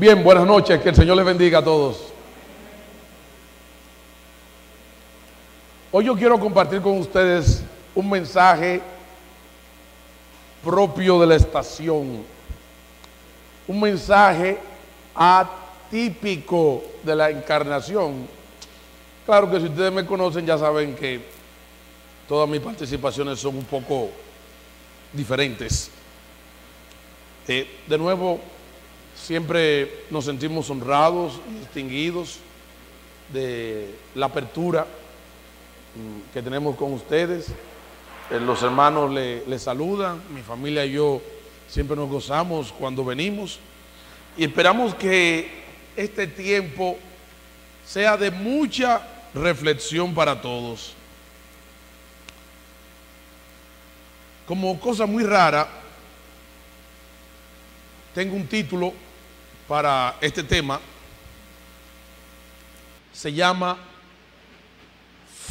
Bien, buenas noches, que el Señor les bendiga a todos. Hoy yo quiero compartir con ustedes un mensaje propio de la estación, un mensaje atípico de la encarnación. Claro que si ustedes me conocen ya saben que todas mis participaciones son un poco diferentes. De nuevo, siempre nos sentimos honrados y distinguidos de la apertura que tenemos con ustedes. Los hermanos les saludan, mi familia y yo siempre nos gozamos cuando venimos y esperamos que este tiempo sea de mucha reflexión para todos. Como cosa muy rara, tengo un título para este tema, se llama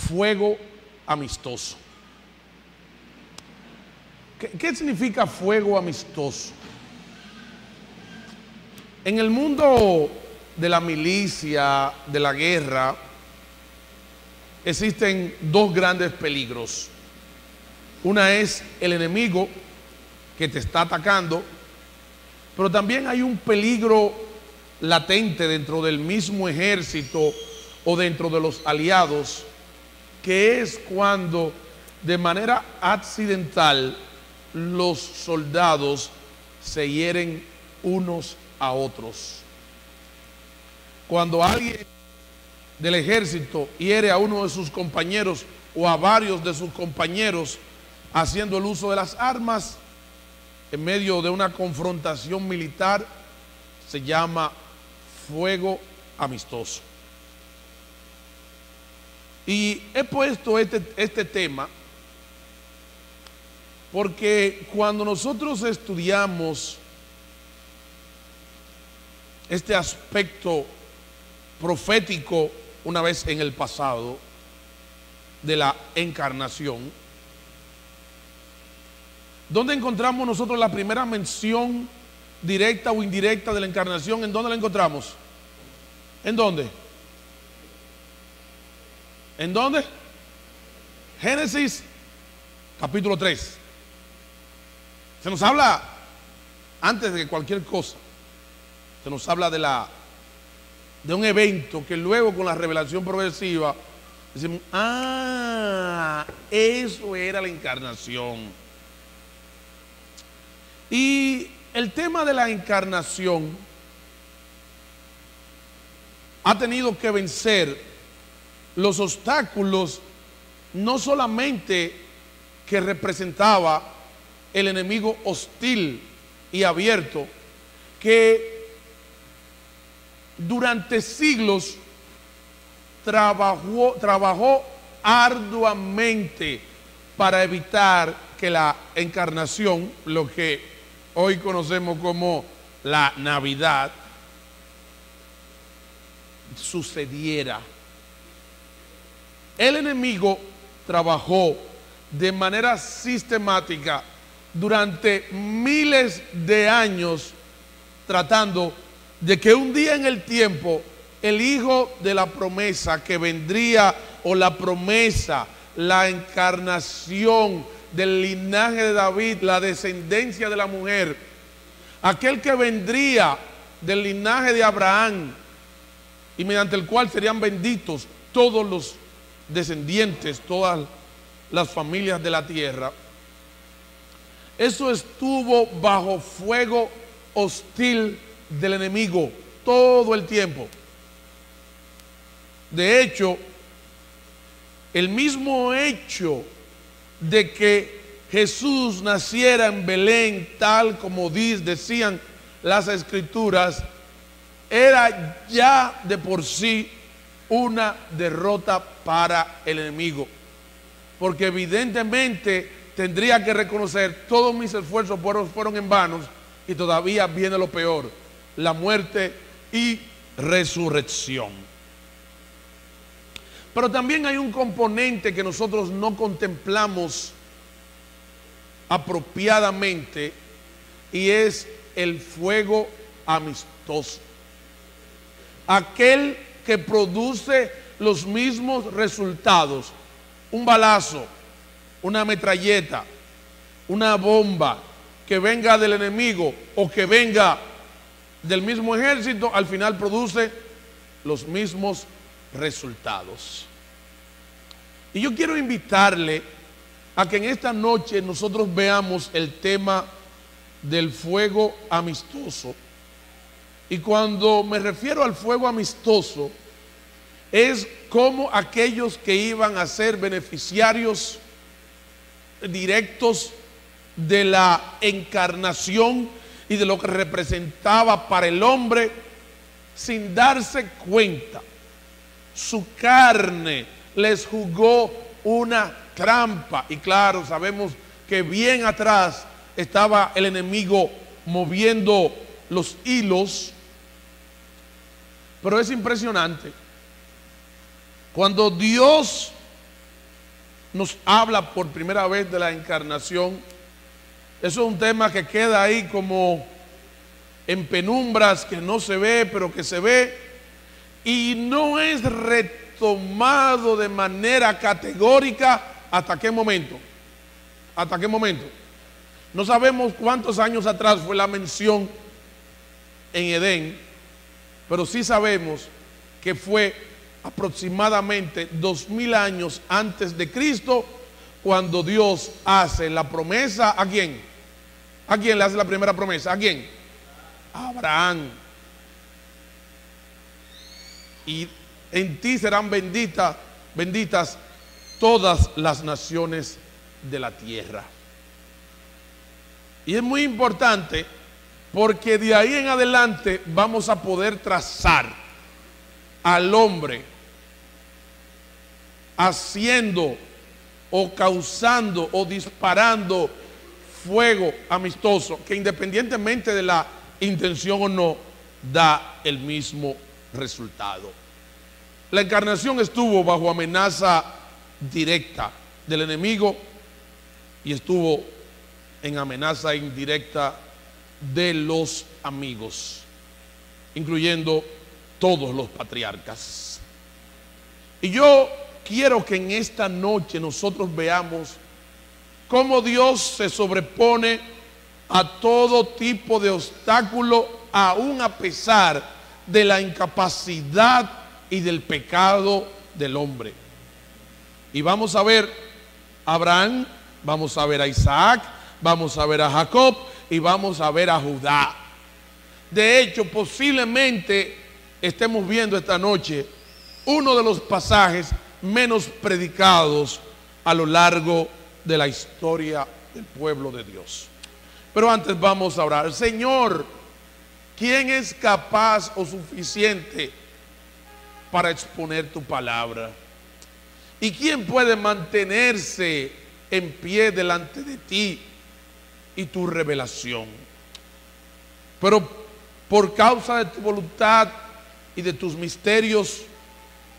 Fuego Amistoso. ¿Qué significa fuego amistoso? En el mundo de la milicia, de la guerra, existen dos grandes peligros. Una es el enemigo que te está atacando, pero también hay un peligro latente dentro del mismo ejército o dentro de los aliados, que es cuando de manera accidental los soldados se hieren unos a otros. Cuando alguien del ejército hiere a uno de sus compañeros o a varios de sus compañeros haciendo el uso de las armas en medio de una confrontación militar, se llama fuego amistoso. Y he puesto este tema porque cuando nosotros estudiamos este aspecto profético una vez en el pasado de la encarnación, ¿dónde encontramos nosotros la primera mención directa o indirecta de la encarnación? ¿En dónde la encontramos? ¿En dónde? ¿En dónde? Génesis capítulo 3. Se nos habla, antes de cualquier cosa, se nos habla de un evento que luego con la revelación progresiva decimos, eso era la encarnación. Y el tema de la encarnación ha tenido que vencer los obstáculos, no solamente que representaba el enemigo hostil y abierto, que durante siglos trabajó arduamente para evitar que la encarnación, lo que hoy conocemos como la Navidad, sucediera. El enemigo trabajó de manera sistemática durante miles de años tratando de que un día en el tiempo el hijo de la promesa que vendría, o la promesa, la encarnación del linaje de David, la descendencia de la mujer, aquel que vendría del linaje de Abraham y mediante el cual serían benditos todos los descendientes, todas las familias de la tierra, eso estuvo bajo fuego hostil del enemigo todo el tiempo. De hecho, el mismo hecho de que Jesús naciera en Belén, tal como decían las escrituras, era ya de por sí una derrota para el enemigo, porque evidentemente tendría que reconocer todos mis esfuerzos fueron en vanos, y todavía viene lo peor, la muerte y resurrección. Pero también hay un componente que nosotros no contemplamos apropiadamente, y es el fuego amistoso. aquel que produce los mismos resultados. Un balazo, una metralleta, una bomba que venga del enemigo o que venga del mismo ejército, al final produce los mismos resultados. Y yo quiero invitarle a que en esta noche nosotros veamos el tema del fuego amistoso. Y cuando me refiero al fuego amistoso, es como aquellos que iban a ser beneficiarios directos de la encarnación y de lo que representaba para el hombre, sin darse cuenta, su carne les jugó una trampa. Y claro, sabemos que bien atrás estaba el enemigo moviendo los hilos. Pero es impresionante cuando Dios nos habla por primera vez de la encarnación. Eso es un tema que queda ahí como en penumbras, que no se ve, pero que se ve, y no es retomado de manera categórica. ¿Hasta qué momento? ¿Hasta qué momento? No sabemos cuántos años atrás fue la mención en Edén, pero sí sabemos que fue aproximadamente 2000 años antes de Cristo, cuando Dios hace la promesa. ¿A quién? ¿A quién le hace la primera promesa? ¿A quién? A Abraham. Y en ti serán benditas todas las naciones de la tierra. Y es muy importante, porque de ahí en adelante vamos a poder trazar al hombre haciendo o causando o disparando fuego amistoso, que independientemente de la intención o no, da el mismo resultado. La encarnación estuvo bajo amenaza directa del enemigo y estuvo en amenaza indirecta de los amigos, incluyendo todos los patriarcas. Y yo quiero que en esta noche nosotros veamos cómo Dios se sobrepone a todo tipo de obstáculo, aún a pesar de la incapacidad y del pecado del hombre. Y vamos a ver a Abraham, vamos a ver a Isaac, vamos a ver a Jacob y vamos a ver a Judá. De hecho, posiblemente estemos viendo esta noche uno de los pasajes menos predicados a lo largo de la historia del pueblo de Dios. Pero antes vamos a orar. Señor, ¿quién es capaz o suficiente para exponer tu palabra? ¿Y quién puede mantenerse en pie delante de ti y tu revelación? Pero por causa de tu voluntad y de tus misterios,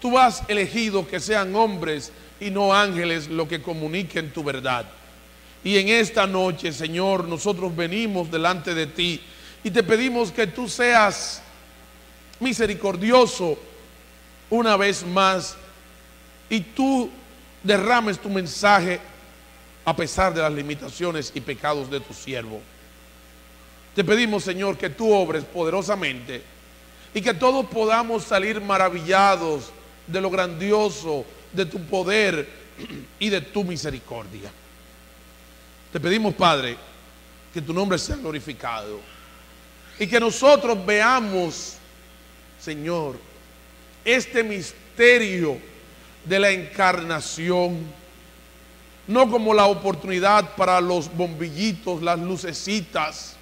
tú has elegido que sean hombres y no ángeles lo que comuniquen tu verdad. Y en esta noche, Señor, nosotros venimos delante de ti y te pedimos que tú seas misericordioso una vez más y tú derrames tu mensaje a pesar de las limitaciones y pecados de tu siervo. Te pedimos, Señor, que tú obres poderosamente y que todos podamos salir maravillados de lo grandioso de tu poder y de tu misericordia. Te pedimos, Padre, que tu nombre sea glorificado y que nosotros veamos, Señor, este misterio de la encarnación no como la oportunidad para los bombillitos, las lucecitas,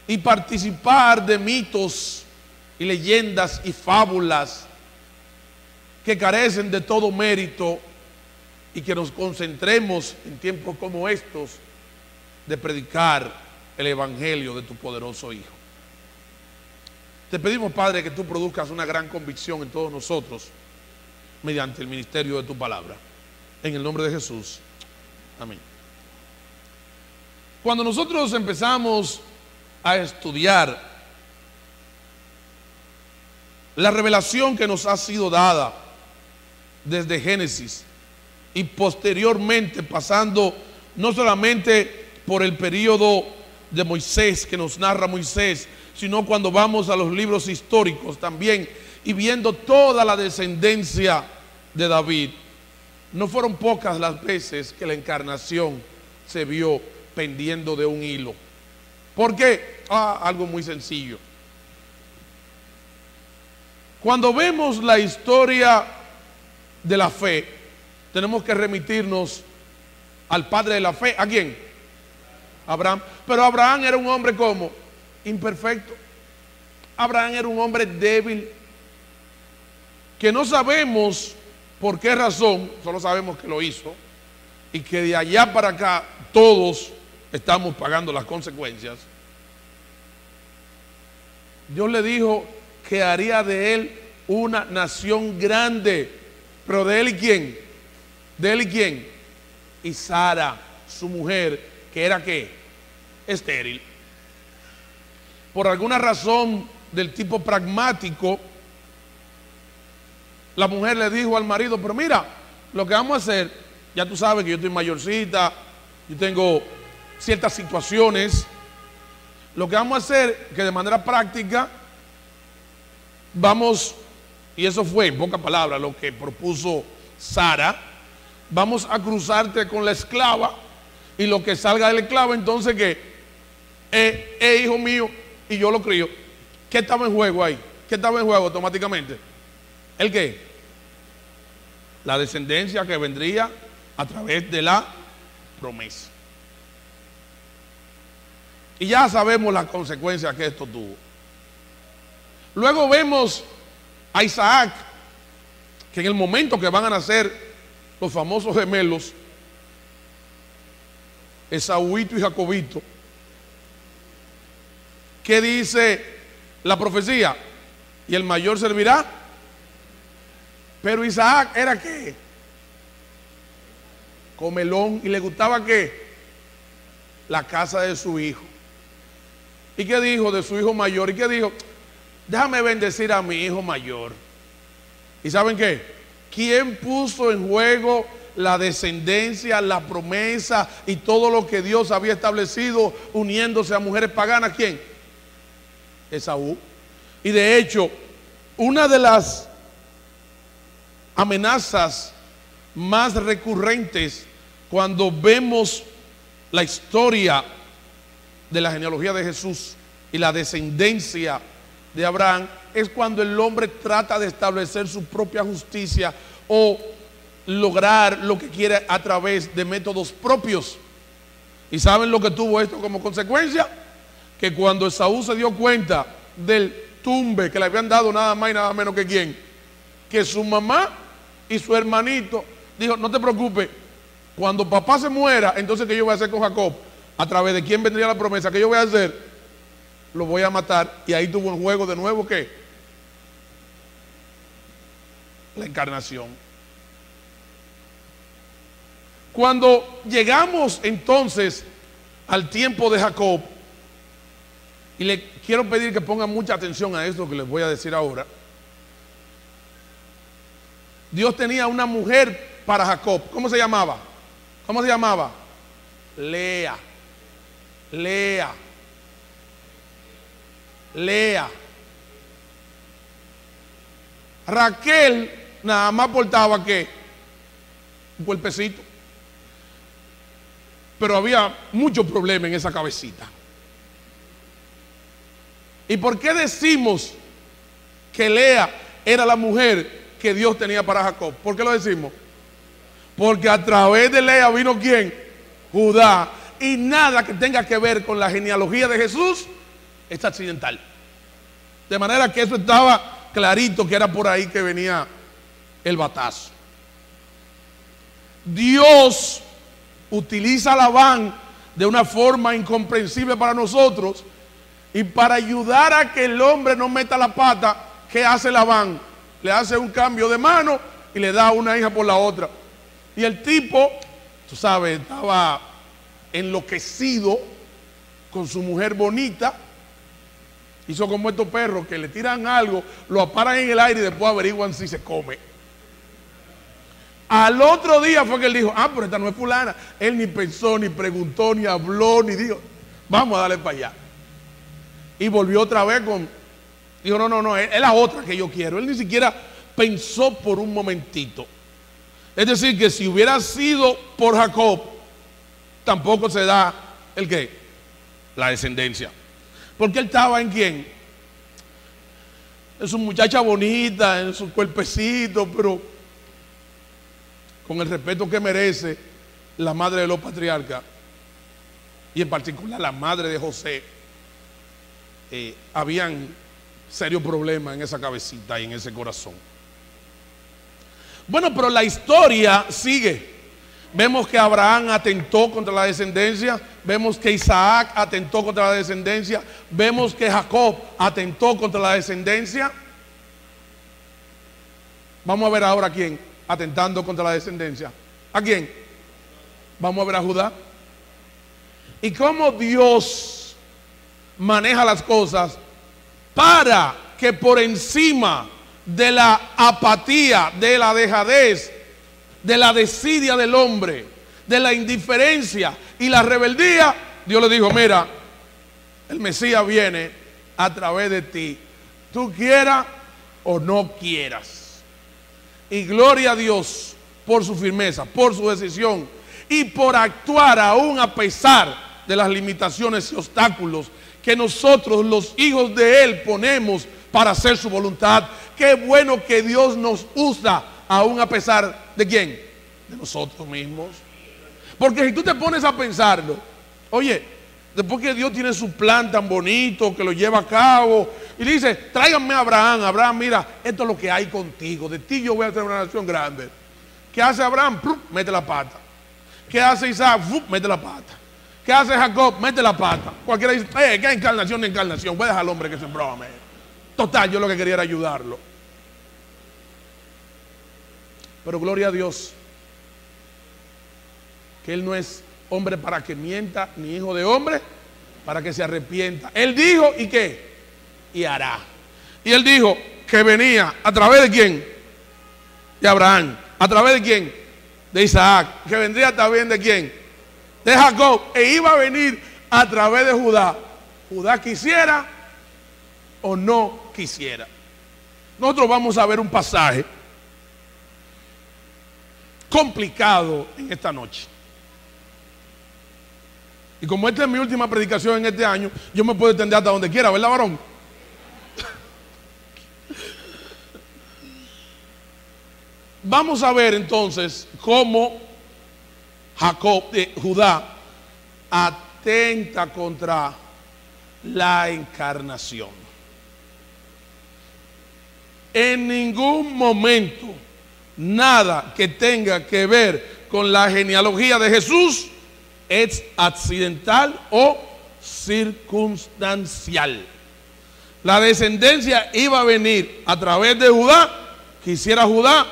y participar de mitos y leyendas y fábulas que carecen de todo mérito, y que nos concentremos en tiempos como estos de predicar el evangelio de tu poderoso Hijo. Te pedimos, Padre, que tú produzcas una gran convicción en todos nosotros mediante el ministerio de tu palabra. En el nombre de Jesús. Amén. Cuando nosotros empezamos a estudiar la revelación que nos ha sido dada desde Génesis y posteriormente pasando no solamente por el periodo de Moisés que nos narra Moisés, sino cuando vamos a los libros históricos también y viendo toda la descendencia de David, no fueron pocas las veces que la encarnación se vio pendiendo de un hilo. ¿Por qué? Algo muy sencillo. Cuando vemos la historia de la fe, tenemos que remitirnos al padre de la fe. ¿A quién? Abraham. Pero Abraham era un hombre como imperfecto. Abraham era un hombre débil, que no sabemos por qué razón, solo sabemos que lo hizo, y que de allá para acá todos estamos pagando las consecuencias. Dios le dijo que haría de él una nación grande. Pero de él y quién, de él y quién, y Sara, su mujer, que era ¿qué? Estéril. Por alguna razón del tipo pragmático, la mujer le dijo al marido: pero mira, lo que vamos a hacer, ya tú sabes que yo estoy mayorcita, yo tengo ciertas situaciones, lo que vamos a hacer, que de manera práctica, vamos, y eso fue en pocas palabras lo que propuso Sara, vamos a cruzarte con la esclava, y lo que salga del esclavo, entonces que es hijo mío y yo lo crío. ¿Qué estaba en juego ahí? ¿Qué estaba en juego automáticamente? ¿El qué? La descendencia que vendría a través de la promesa. Y ya sabemos las consecuencias que esto tuvo. Luego vemos a Isaac, que en el momento que van a nacer los famosos gemelos, Esaúito y Jacobito, ¿qué dice la profecía? Y el mayor servirá. Pero Isaac era ¿qué? Comelón, y le gustaba ¿qué? La casa de su hijo. ¿Y qué dijo de su hijo mayor? ¿Y qué dijo? Déjame bendecir a mi hijo mayor. ¿Y saben qué? ¿Quién puso en juego la descendencia, la promesa y todo lo que Dios había establecido uniéndose a mujeres paganas? ¿Quién? Esaú. Y de hecho, una de las amenazas más recurrentes cuando vemos la historia de la genealogía de Jesús y la descendencia de Abraham es cuando el hombre trata de establecer su propia justicia o lograr lo que quiere a través de métodos propios. ¿Y saben lo que tuvo esto como consecuencia? Que cuando Esaú se dio cuenta del tumbe que le habían dado nada más y nada menos que quién, que su mamá y su hermanito, dijo: no te preocupes, cuando papá se muera, entonces ¿qué yo voy a hacer con Jacob? A través de quién vendría la promesa, ¿qué yo voy a hacer? Lo voy a matar. Y ahí tuvo en juego de nuevo ¿qué? La encarnación. Cuando llegamos entonces al tiempo de Jacob, y le quiero pedir que pongan mucha atención a esto que les voy a decir ahora. Dios tenía una mujer para Jacob. ¿Cómo se llamaba? ¿Cómo se llamaba? Lea. Lea. Lea. Raquel nada más portaba ¿qué? Un cuerpecito. Pero había mucho problema en esa cabecita. ¿Y por qué decimos que Lea era la mujer que Dios tenía para Jacob? ¿Por qué lo decimos? Porque a través de Lea vino ¿quién? Judá. Y nada que tenga que ver con la genealogía de Jesús es accidental. De manera que eso estaba clarito, que era por ahí que venía el batazo. Dios utiliza a Labán de una forma incomprensible para nosotros, y para ayudar a que el hombre no meta la pata, ¿qué hace Labán? Le hace un cambio de mano y le da una hija por la otra. Y el tipo, tú sabes, estaba enloquecido con su mujer bonita, Hizo como estos perros que le tiran algo, lo aparan en el aire y después averiguan si se come. Al otro día fue que él dijo, pero esta no es fulana. Él ni pensó, ni preguntó, ni habló, ni dijo, vamos a darle para allá. Y volvió otra vez dijo, no, es la otra que yo quiero. Él ni siquiera pensó por un momentito. Es decir, que si hubiera sido por Jacob, tampoco se da ¿el qué? La descendencia. Porque él estaba en quién? En su muchacha bonita, en su cuerpecito, pero con el respeto que merece la madre de los patriarcas, y en particular la madre de José, habían serios problemas en esa cabecita y en ese corazón. Bueno, pero la historia sigue. Vemos que Abraham atentó contra la descendencia, vemos que Isaac atentó contra la descendencia, vemos que Jacob atentó contra la descendencia. Vamos a ver ahora a quién atentando contra la descendencia. ¿A quién? Vamos a ver a Judá. Y cómo Dios maneja las cosas para que por encima de la apatía, de la dejadez, de la desidia del hombre, de la indiferencia y la rebeldía, Dios le dijo, mira, el Mesías viene a través de ti, tú quieras o no quieras. Y gloria a Dios por su firmeza, por su decisión y por actuar aún a pesar de las limitaciones y obstáculos que nosotros los hijos de Él ponemos para hacer su voluntad. Qué bueno que Dios nos usa aún a pesar de ¿quién? De nosotros mismos. Porque si tú te pones a pensarlo, oye, después que Dios tiene su plan tan bonito que lo lleva a cabo y dice, tráiganme a Abraham. Abraham, mira, esto es lo que hay contigo, de ti yo voy a hacer una nación grande. ¿Qué hace Abraham? ¡Pum! Mete la pata. ¿Qué hace Isaac? ¡Pum! Mete la pata. ¿Qué hace Jacob? Mete la pata. Cualquiera dice, ¿qué encarnación de encarnación? Voy a dejar al hombre que sembró a mí. Total, yo lo que quería era ayudarlo. Pero gloria a Dios, que Él no es hombre para que mienta, ni hijo de hombre para que se arrepienta. Él dijo, ¿y qué? Y hará. Y Él dijo que venía, ¿a través de quién? De Abraham. ¿A través de quién? De Isaac. Que vendría también de quién? De Jacob. E iba a venir a través de Judá. Judá quisiera o no quisiera. Nosotros vamos a ver un pasaje complicado en esta noche. Y como esta es mi última predicación en este año, yo me puedo extender hasta donde quiera, ¿verdad, varón? Vamos a ver entonces cómo Judá atenta contra la encarnación. En ningún momento nada que tenga que ver con la genealogía de Jesús es accidental o circunstancial. La descendencia iba a venir a través de Judá, quisiera Judá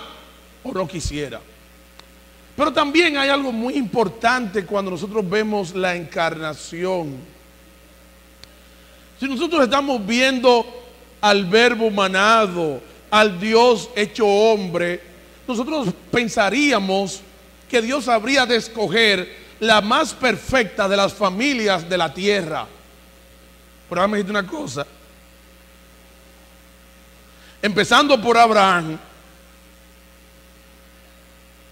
o no quisiera. Pero también hay algo muy importante cuando nosotros vemos la encarnación. Si nosotros estamos viendo al Verbo humanado, al Dios hecho hombre, nosotros pensaríamos que Dios habría de escoger la más perfecta de las familias de la tierra. Pero ahora me dijiste una cosa. Empezando por Abraham,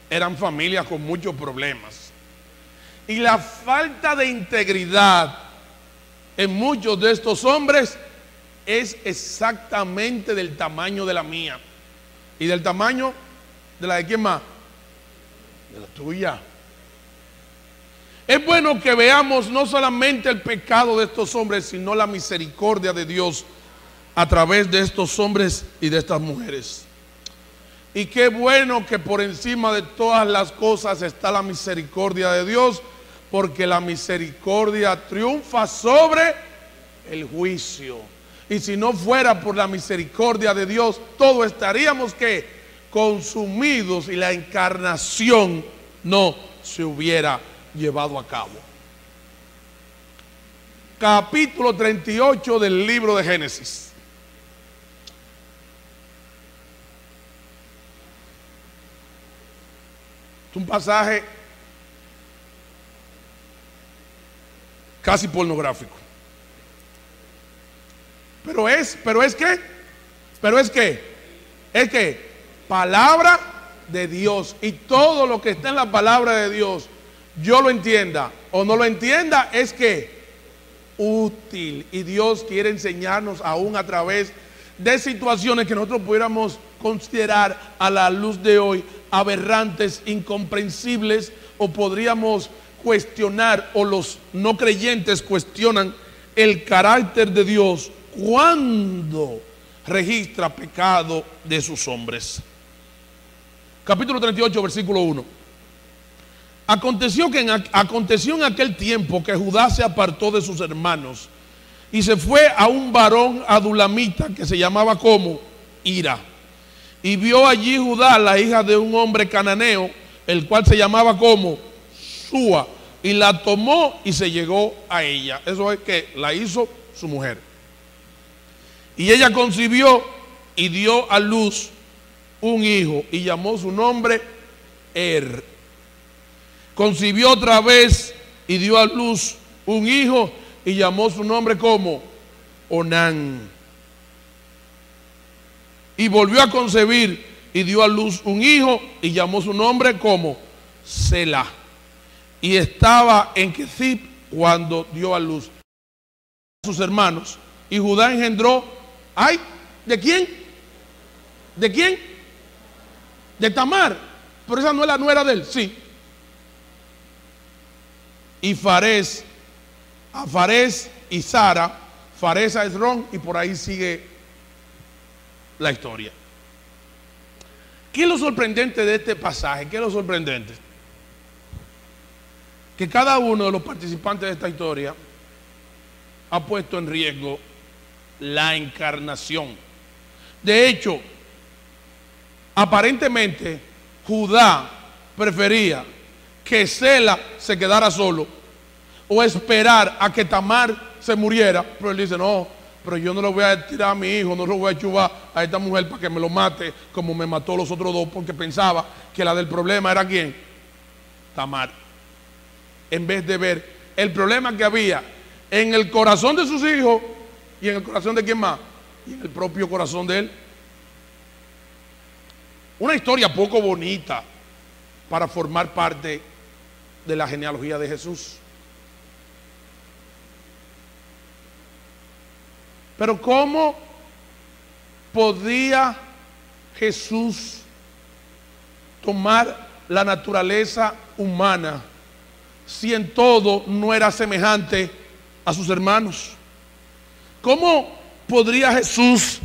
eran familias con muchos problemas. Y la falta de integridad en muchos de estos hombres es exactamente del tamaño de la mía. Y del tamaño de la de quién más, de la tuya. Es bueno que veamos no solamente el pecado de estos hombres, sino la misericordia de Dios a través de estos hombres y de estas mujeres. Y qué bueno que por encima de todas las cosas está la misericordia de Dios, porque la misericordia triunfa sobre el juicio. Y si no fuera por la misericordia de Dios, todos estaríamos ¿qué? Consumidos y la encarnación no se hubiera llevado a cabo. capítulo 38 del libro de Génesis. Es un pasaje casi pornográfico. Pero es que palabra de Dios, y todo lo que está en la palabra de Dios, yo lo entienda o no lo entienda, es que útil, y Dios quiere enseñarnos aún a través de situaciones que nosotros pudiéramos considerar a la luz de hoy aberrantes, incomprensibles, o podríamos cuestionar, o los no creyentes cuestionan el carácter de Dios cuando registra pecado de sus hombres. Capítulo 38, versículo 1. Aconteció en aquel tiempo que Judá se apartó de sus hermanos y se fue a un varón adulamita que se llamaba como Hira. Y vio allí Judá la hija de un hombre cananeo, el cual se llamaba como Súa, y la tomó y se llegó a ella. Eso es que la hizo su mujer. Y ella concibió y dio a luz un hijo y llamó su nombre Er. Concibió otra vez y dio a luz un hijo y llamó su nombre como Onán. Y volvió a concebir y dio a luz un hijo y llamó su nombre como Selah. Y estaba en Quezib cuando dio a luz a sus hermanos. Y Judá engendró, ¿ay? ¿De quién? ¿De quién? De Tamar. Pero esa no es la nuera de él, sí. Y Fares, a Fares y Sara, Fares a Esrón, y por ahí sigue la historia. ¿Qué es lo sorprendente de este pasaje? ¿Qué es lo sorprendente? Que cada uno de los participantes de esta historia ha puesto en riesgo la encarnación. De hecho, aparentemente Judá prefería que Selah se quedara solo o esperar a que Tamar se muriera, pero él dice: no, pero yo no le voy a tirar a mi hijo, no le voy a chubar a esta mujer para que me lo mate como me mató los otros dos, porque pensaba que la del problema era ¿quién? Tamar. En vez de ver el problema que había en el corazón de sus hijos y en el corazón de quién más, y en el propio corazón de él. Una historia poco bonita para formar parte de la genealogía de Jesús. Pero ¿cómo podía Jesús tomar la naturaleza humana si en todo no era semejante a sus hermanos? ¿Cómo podría Jesús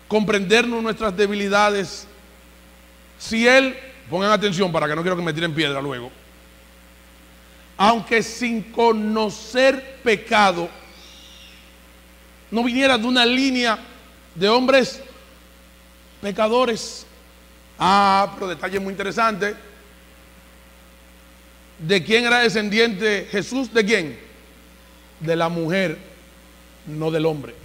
comprendernos nuestras debilidades si Él, pongan atención para que no quiero que me tiren piedra luego, aunque sin conocer pecado, no viniera de una línea de hombres pecadores? Pero detalle muy interesante. ¿De quién era descendiente Jesús? ¿De quién? De la mujer, no del hombre.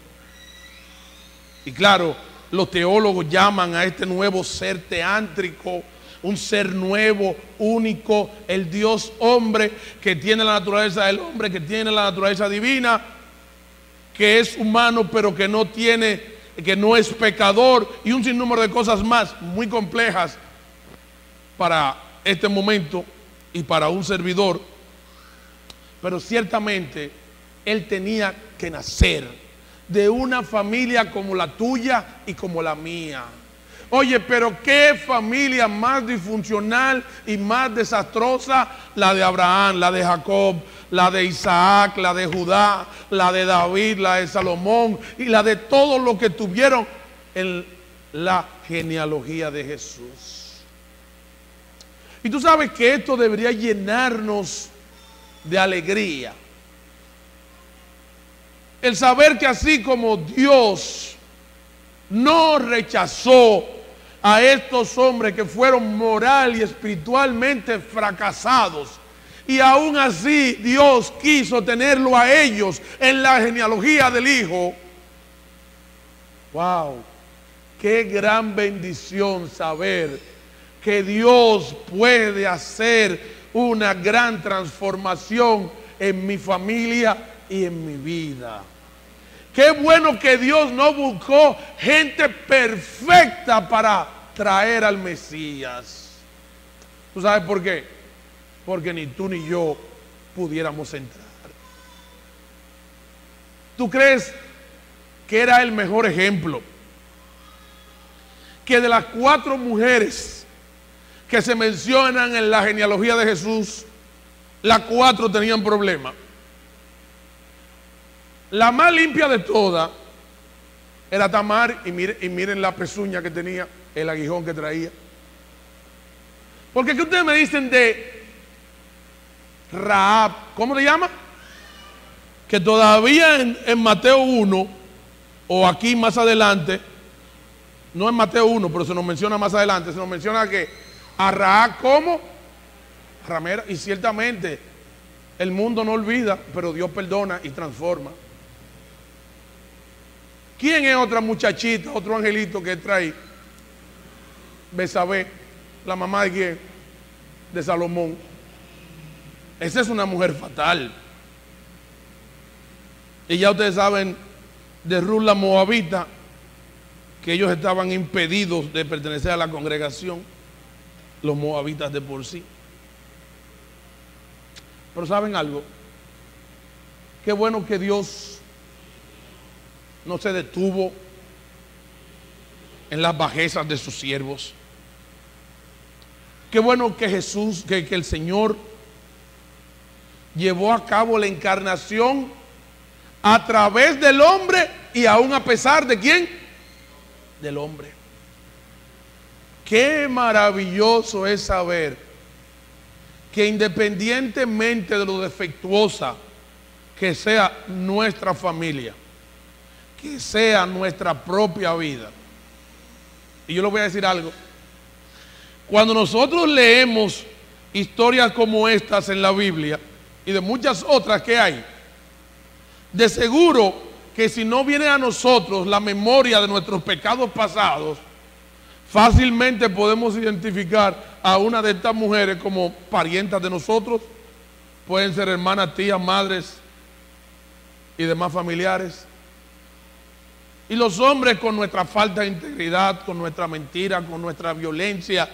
Y claro, los teólogos llaman a este nuevo ser teántrico, un ser nuevo, único, el Dios hombre, que tiene la naturaleza del hombre, que tiene la naturaleza divina, que es humano pero que no tiene, que no es pecador, y un sinnúmero de cosas más muy complejas para este momento y para un servidor. Pero ciertamente Él tenía que nacer de una familia como la tuya y como la mía. Oye, pero qué familia más disfuncional y más desastrosa la de Abraham, la de Jacob, la de Isaac, la de Judá, la de David, la de Salomón y la de todos los que tuvieron en la genealogía de Jesús. Y tú sabes que esto debería llenarnos de alegría. El saber que así como Dios no rechazó a estos hombres que fueron moral y espiritualmente fracasados Y aún así Dios quiso tenerlo a ellos en la genealogía del Hijo. ¡Wow! ¡Qué gran bendición saber que Dios puede hacer una gran transformación en mi familia y en mi vida! ¡Qué bueno que Dios no buscó gente perfecta para traer al Mesías! ¿Tú sabes por qué? Porque ni tú ni yo pudiéramos entrar. ¿Tú crees que era el mejor ejemplo? Que de las 4 mujeres que se mencionan en la genealogía de Jesús, las 4 tenían problemas. La más limpia de todas era Tamar, y miren la pezuña que tenía, el aguijón que traía. Porque ¿qué ustedes me dicen de Rahab? ¿Cómo le llama? Que todavía en Mateo 1, o aquí más adelante, no en Mateo 1, pero se nos menciona más adelante, se nos menciona que a Rahab como ramera, y ciertamente el mundo no olvida, pero Dios perdona y transforma. ¿Quién es otra muchachita, otro angelito que trae? Besabé, la mamá de quién? De Salomón. Esa es una mujer fatal. Y ya ustedes saben de Ruth la Moabita, que ellos estaban impedidos de pertenecer a la congregación, los moabitas de por sí. Pero ¿saben algo? Qué bueno que Dios no se detuvo en las bajezas de sus siervos. Qué bueno que Jesús, que el Señor llevó a cabo la encarnación a través del hombre y aún a pesar de ¿quién? Del hombre. Qué maravilloso es saber que independientemente de lo defectuosa que sea nuestra familia, que sea nuestra propia vida. Y yo les voy a decir algo. Cuando nosotros leemos historias como estas en la Biblia y de muchas otras que hay, de seguro que si no viene a nosotros la memoria de nuestros pecados pasados, fácilmente podemos identificar a una de estas mujeres como parientas de nosotros. Pueden ser hermanas, tías, madres y demás familiares. Y los hombres con nuestra falta de integridad, con nuestra mentira, con nuestra violencia,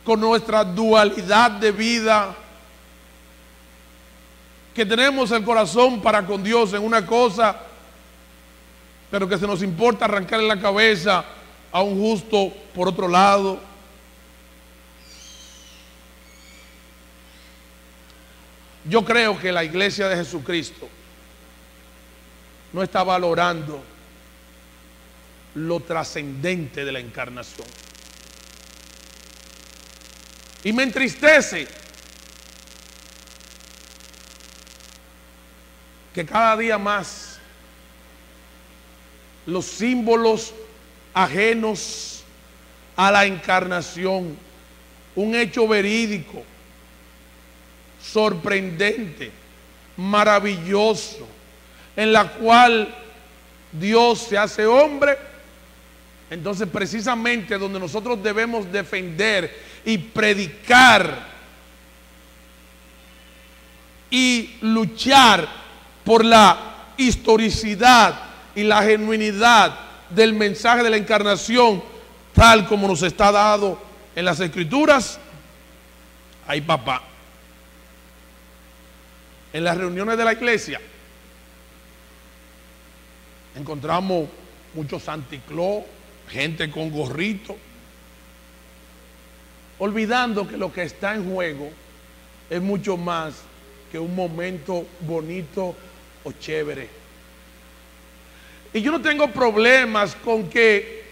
con nuestra dualidad de vida, que tenemos el corazón para con Dios en una cosa, pero que se nos importa arrancarle la cabeza a un justo por otro lado. Yo creo que la iglesia de Jesucristo no está valorando lo trascendente de la encarnación. Y me entristece que cada día más los símbolos ajenos a la encarnación, un hecho verídico, sorprendente, maravilloso, en la cual Dios se hace hombre. Entonces precisamente donde nosotros debemos defender y predicar y luchar por la historicidad y la genuinidad del mensaje de la encarnación tal como nos está dado en las Escrituras. Ay, papá, en las reuniones de la iglesia encontramos muchos Santa Claus, gente con gorrito, olvidando que lo que está en juego es mucho más que un momento bonito o chévere. Y yo no tengo problemas con que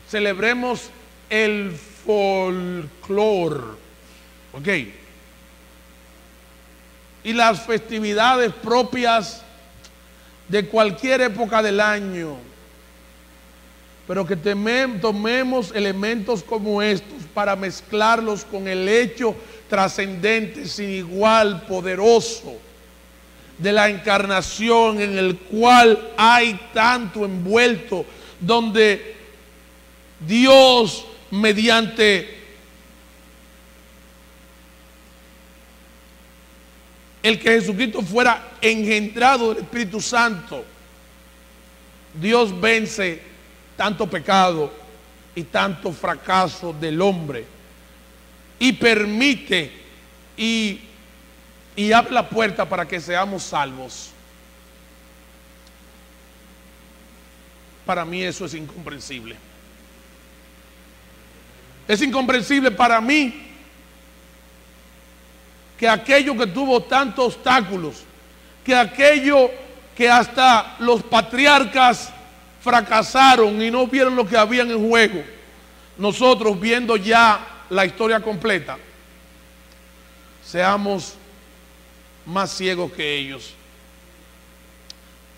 celebremos el folclore, ¿ok? Y las festividades propias de cualquier época del año, pero que tomemos elementos como estos para mezclarlos con el hecho trascendente, sin igual, poderoso de la encarnación, en el cual hay tanto envuelto, donde Dios, mediante el que Jesucristo fuera engendrado del Espíritu Santo, Dios vence tanto pecado y tanto fracaso del hombre y permite y abre la puerta para que seamos salvos. Para mí eso es incomprensible. Es incomprensible para mí que aquello que tuvo tantos obstáculos, que aquello que hasta los patriarcas fracasaron y no vieron lo que habían en juego, nosotros, viendo ya la historia completa, seamos más ciegos que ellos.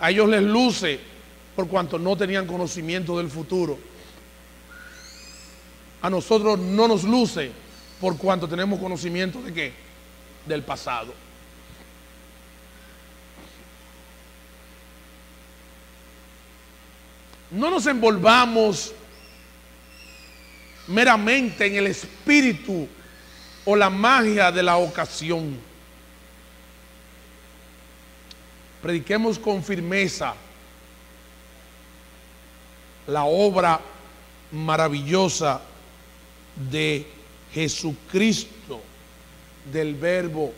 A ellos les luce por cuanto no tenían conocimiento del futuro. A nosotros no nos luce por cuanto tenemos conocimiento de qué, del pasado. No nos envolvamos meramente en el espíritu o la magia de la ocasión. Prediquemos con firmeza la obra maravillosa de Jesucristo, del Verbo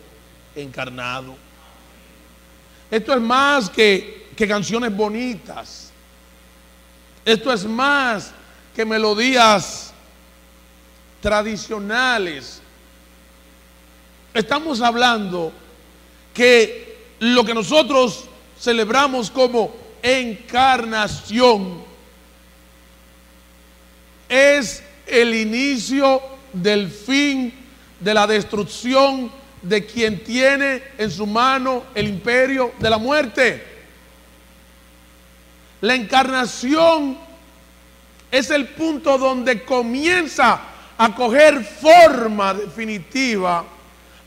encarnado. Esto es más que canciones bonitas. Esto es más que melodías tradicionales. Estamos hablando que lo que nosotros celebramos como encarnación es el inicio del fin de la destrucción de quien tiene en su mano el imperio de la muerte. La encarnación es el punto donde comienza a coger forma definitiva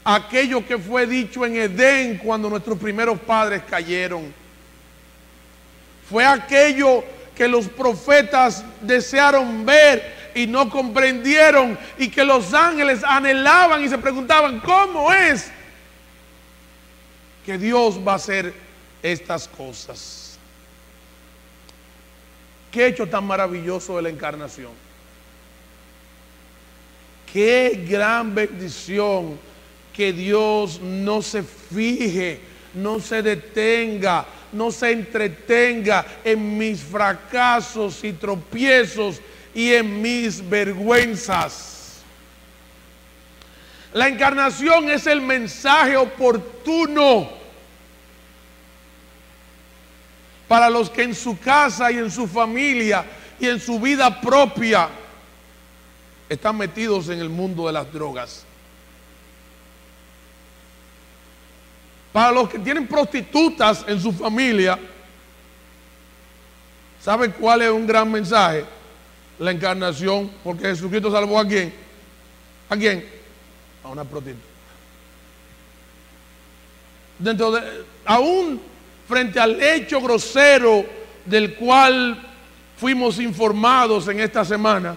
aquello que fue dicho en Edén cuando nuestros primeros padres cayeron. Fue aquello que los profetas desearon ver y no comprendieron, y que los ángeles anhelaban y se preguntaban: ¿cómo es que Dios va a hacer estas cosas? Qué hecho tan maravilloso de la encarnación. Qué gran bendición que Dios no se fije, no se detenga, no se entretenga en mis fracasos y tropiezos y en mis vergüenzas. La encarnación es el mensaje oportuno para los que en su casa y en su familia y en su vida propia están metidos en el mundo de las drogas. Para los que tienen prostitutas en su familia, ¿saben cuál es un gran mensaje? La encarnación, porque Jesucristo salvó ¿a quién? ¿A quién? A una prostituta. Aún frente al hecho grosero del cual fuimos informados en esta semana,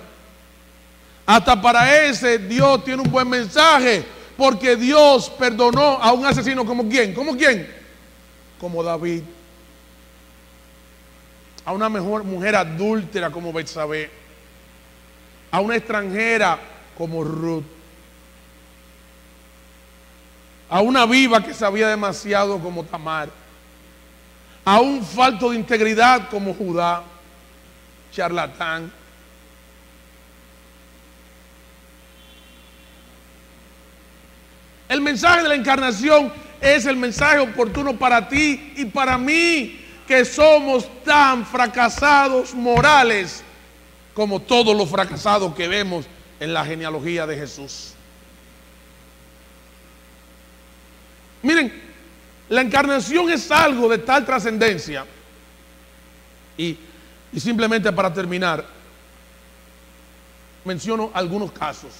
hasta para ese Dios tiene un buen mensaje, porque Dios perdonó a un asesino como ¿quién? ¿Como quién? Como David. A una mujer adúltera como Betsabé. A una extranjera como Ruth. A una viva que sabía demasiado como Tamar. A un falto de integridad como Judá, charlatán. El mensaje de la encarnación es el mensaje oportuno para ti y para mí, que somos tan fracasados morales como todos los fracasados que vemos en la genealogía de Jesús. Miren, la encarnación es algo de tal trascendencia, y simplemente para terminar, menciono algunos casos.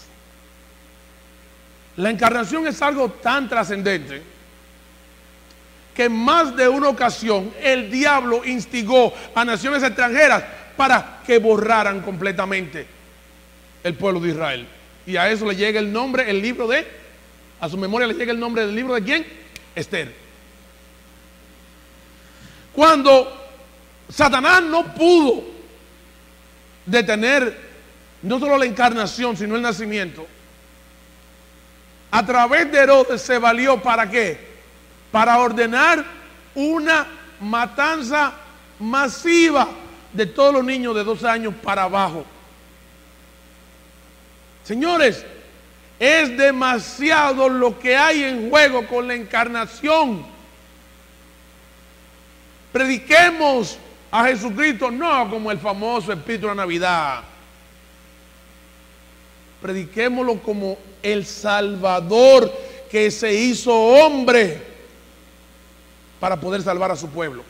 La encarnación es algo tan trascendente que en más de una ocasión el diablo instigó a naciones extranjeras para que borraran completamente el pueblo de Israel. Y a eso le llega el nombre, el libro de, a su memoria le llega el nombre del libro de ¿quién? Esther. Cuando Satanás no pudo detener no solo la encarnación, sino el nacimiento, a través de Herodes se valió ¿para qué? Para ordenar una matanza masiva de todos los niños de 2 años para abajo. Señores, es demasiado lo que hay en juego con la encarnación. Prediquemos a Jesucristo no como el famoso espíritu de la Navidad. Prediquémoslo como el Salvador que se hizo hombre para poder salvar a su pueblo.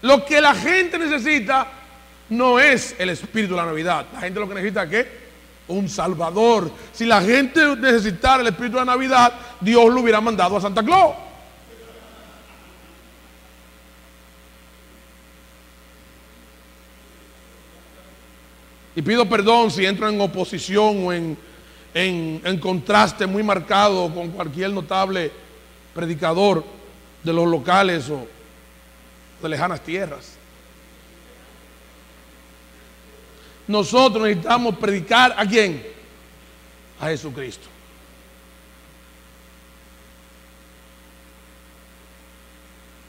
Lo que la gente necesita no es el espíritu de la Navidad. La gente lo que necesita es ¿qué? Un Salvador. Si la gente necesitara el espíritu de la Navidad, Dios lo hubiera mandado a Santa Claus. Y pido perdón si entro en oposición o en contraste muy marcado con cualquier notable predicador de los locales o de lejanas tierras. Nosotros necesitamos predicar ¿a quién? A Jesucristo.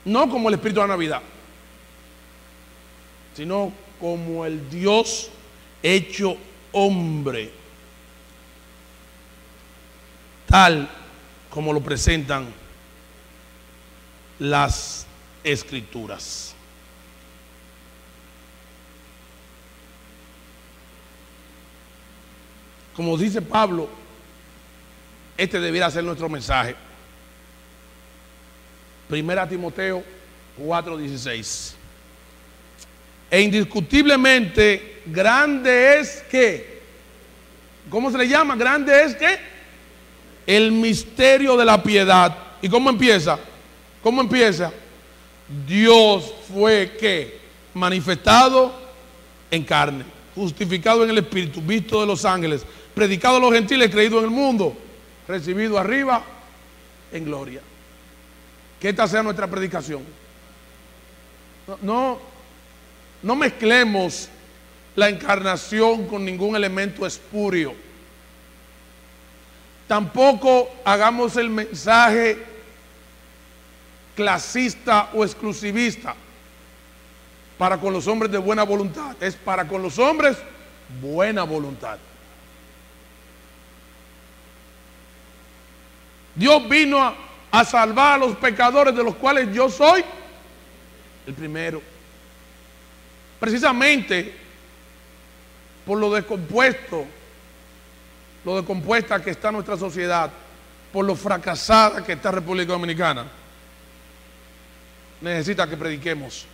No como el espíritu de la Navidad, sino como el Dios hecho hombre, tal como lo presentan las Escrituras. Como dice Pablo, este debiera ser nuestro mensaje. 1 Timoteo 4:16. E indiscutiblemente grande es que, ¿cómo se le llama? Grande es que el misterio de la piedad. ¿Y cómo empieza? ¿Cómo empieza? Dios fue que manifestado en carne, justificado en el Espíritu, visto de los ángeles, predicado a los gentiles, creído en el mundo, recibido arriba en gloria. Que esta sea nuestra predicación. No mezclemos la encarnación con ningún elemento espurio. Tampoco hagamos el mensaje clasista o exclusivista para con los hombres de buena voluntad. Es para con los hombres buena voluntad. Dios vino a salvar a los pecadores, de los cuales yo soy el primero. Precisamente por lo descompuesta que está nuestra sociedad, por lo fracasada que está República Dominicana, necesita que prediquemos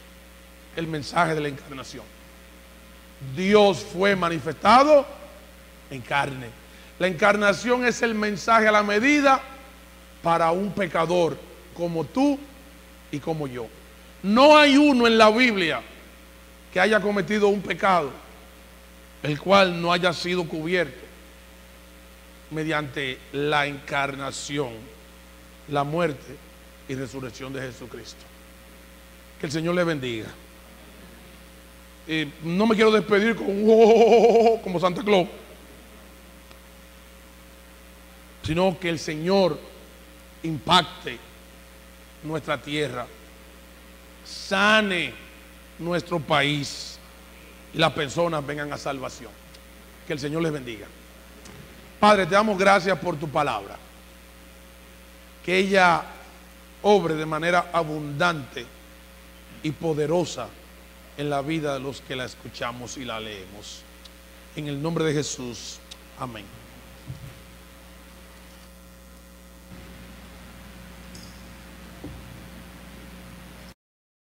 el mensaje de la encarnación. Dios fue manifestado en carne. La encarnación es el mensaje a la medida para un pecador como tú y como yo. No hay uno en la Biblia que haya cometido un pecado el cual no haya sido cubierto mediante la encarnación, la muerte y resurrección de Jesucristo. Que el Señor le bendiga. No me quiero despedir con como Santa Claus, sino que el Señor impacte nuestra tierra, sane nuestro país y las personas vengan a salvación. Que el Señor les bendiga. Padre, te damos gracias por tu palabra, que ella obre de manera abundante y poderosa en la vida de los que la escuchamos y la leemos. En el nombre de Jesús, amén.